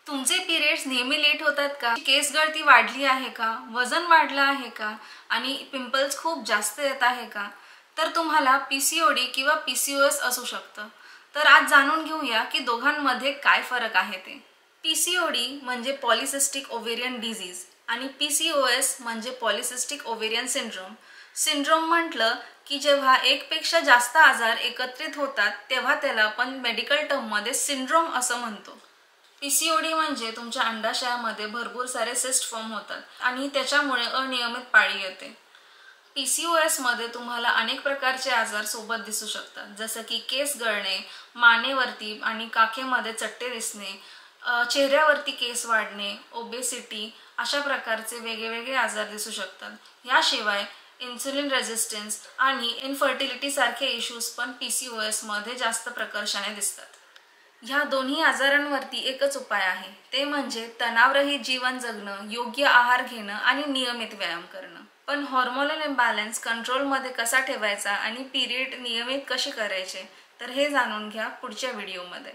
तुमचे पिरियड्स नेहमी लेट होतात का? केस गळती वाढली आहे का? वजन वाढलं आहे का? आणि पिंपल्स खूप जास्त येत आहे का? तर तुम्हाला पीसीओडी किंवा पीसीओएस असू शकतं. तर आज जाणून घेऊया की दोघांमध्ये काय फरक आहे ते. पीसीओडी म्हणजे पॉलिसिस्टिक ओव्हेरियन डिझीज आणि पीसीओएस म्हणजे पॉलिसिस्टिक ओव्हेरियन सिंड्रोम. सिंड्रोम म्हटलं की जेव्हा एकपेक्षा जास्त आजार एकत्रित होतात तेव्हा त्याला आपण मेडिकल टर्ममध्ये सिंड्रोम असं म्हणतो. पीसीओडी म्हणजे तुमच्या अंडाशयामध्ये भरपूर सारे सिस्ट फॉर्म होतात आणि त्याच्यामुळे अनियमित पाळी येते. पीसीओएस मध्ये तुम्हाला अनेक प्रकारचे आजार सोबत दिसू शकतात, जसं की केस गळणे, मानेवरती आणि काखेमध्ये चट्टे दिसणे, चेहऱ्यावरती केस वाढणे, ओबेसिटी अशा प्रकारचे वेगवेगळे आजार दिसू शकतात. याशिवाय इन्सुलिन रेझिस्टन्स आणि इनफर्टिलिटी सारखे इश्यूज पण पीसीओएस मध्ये जास्त प्रकर्षाने दिसतात. ह्या दोन्ही आजारांवरती एकच उपाय आहे, ते म्हणजे तणावरहित जीवन जगणं, योग्य आहार घेणं आणि नियमित व्यायाम करणं. पण हॉर्मोनल इम्बॅलन्स कंट्रोलमध्ये कसा ठेवायचा आणि पिरियड नियमित कशी करायचे, तर हे जाणून घ्या पुढच्या व्हिडिओमध्ये.